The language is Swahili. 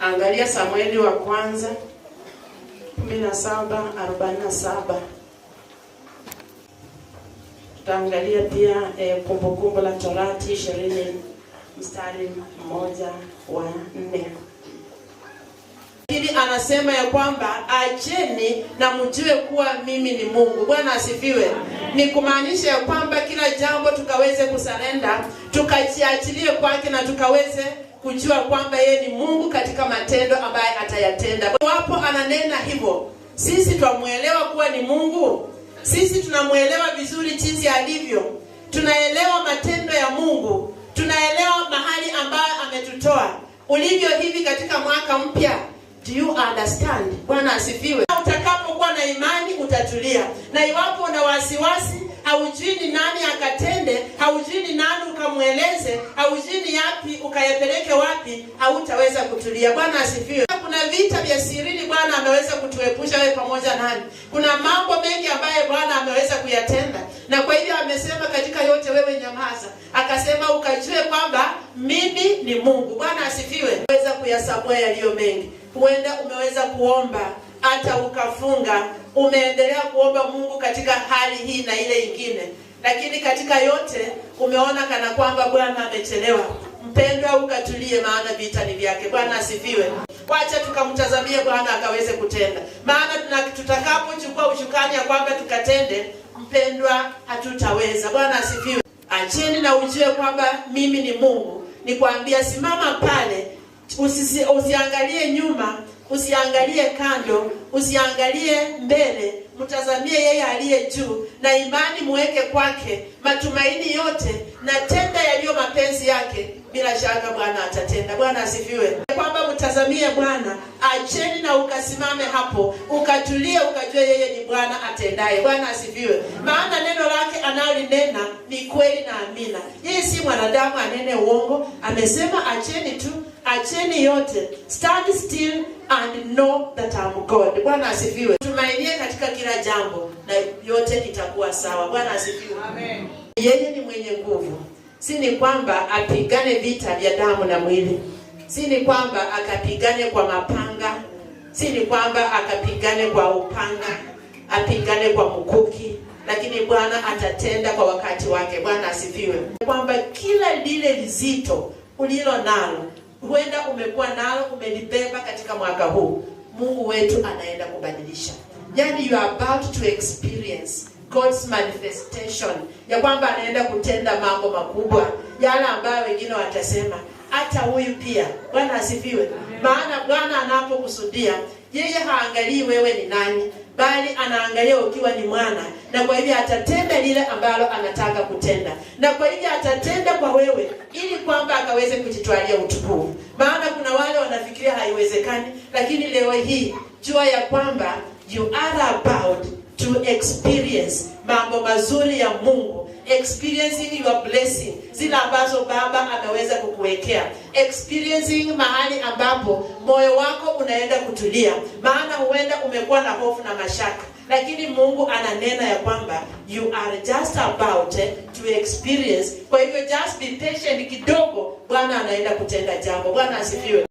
Angalia Samueli wa kwanza 17:47. Tutaangalia pia Kumbukumbu la Torati 20:1-4. Hili anasema ya kwamba acheni na mjue kuwa mimi ni Mungu. Bwana asifiwe. Ni kumaanisha ya kwamba kila jambo tukaweze kusarenda, tukajiachilie kwake na tukaweze kujua kwamba yeye ni Mungu katika matendo ambaye atayatenda. Wapo ananena hivyo, sisi twamuelewa kuwa ni Mungu. Sisi tunamuelewa vizuri jinsi alivyo. Tunaelewa matendo ya Mungu. Tunaelewa mahali ambaye ametutoa. Ulivyo hivi katika mwaka mpya. Do you understand? Bwana asifiwe. Utakapokuwa na imani utatulia. Na iwapo una wasiwasi, haujui ni nani akatende, haujui ni nani ukamueleze, haujui ni yapi ukayapeleke wapi, hautaweza kutulia. Bwana asifiwe. Kuna vita vya sirini Bwana ameweza kutuepusha wewe pamoja nani. Kuna mambo mengi ambaye Bwana ameweza kuyatenda. Na kwa hivyo amesema katika yote wewe nyamaza. Akasema ukajue kwamba mimi ni Mungu. Bwana asifiwe. Umeweza kuyasabua yaliyo mengi. Huenda umeweza kuomba hata ukafunga, umeendelea kuomba Mungu katika hali hii na ile ingine, lakini katika yote umeona kana kwamba Bwana amechelewa. Mpendwa, ukatulie, maana vita ni vyake. Bwana asifiwe. Wacha tukamtazamie Bwana akaweze kutenda, maana tutakapochukua ushukani ya kwamba tukatende, mpendwa, hatutaweza. Bwana asifiwe. Acheni na ujue kwamba mimi ni Mungu. Nikwambia, simama pale, usiangalie nyuma, usiangalie kando, usiangalie mbele, mtazamie yeye aliye juu, na imani muweke kwake, matumaini yote, na tenda yaliyo mapenzi yake. Bila shaka Bwana atatenda. Bwana asifiwe. Kwamba mtazamie Bwana, acheni na ukasimame hapo, ukatulie, ukajue yeye ni Bwana atendaye. Bwana asifiwe. Maana neno lake analinena ni kweli na amina. Yeye si mwanadamu anene uongo. Amesema acheni tu, acheni yote. Stand still and know that I'm God. Bwana asifiwe. Tumainie katika kila jambo na yote itakuwa sawa. Bwana asifiwe. Amen. Yeye ni mwenye nguvu. Si ni kwamba apigane vita vya damu na mwili. Si ni kwamba akapigane kwa mapanga. Si ni kwamba akapigane kwa upanga, apigane kwa mkuki. Lakini Bwana atatenda kwa wakati wake. Bwana asifiwe. Kwamba kila lile lizito ulilo nalo, huenda umekuwa nalo, umelibeba katika mwaka huu, Mungu wetu anaenda kubadilisha. Yani you are about to experience God's manifestation, ya kwamba anaenda kutenda mambo makubwa, yale ambayo wengine watasema hata huyu pia. Bwana asifiwe. Maana Bwana anapokusudia, yeye haangalii wewe ni nani, bali anaangalia ukiwa ni mwana, na kwa hivyo atatenda lile ambalo anataka kutenda, na kwa hivyo atatenda kwa wewe ili kwamba akaweze kujitwalia utukufu. Maana kuna wale wanafikiria haiwezekani, lakini leo hii jua ya kwamba you are about to experience mambo mazuri ya Mungu, experiencing your blessing, zile ambazo Baba ameweza kukuwekea, experiencing mahali ambapo moyo wako unaenda kutulia. Maana huenda umekuwa na hofu na mashaka, lakini Mungu ananena ya kwamba you are just about to experience. Kwa hivyo just be patient kidogo, Bwana anaenda kutenda jambo. Bwana asifiwe.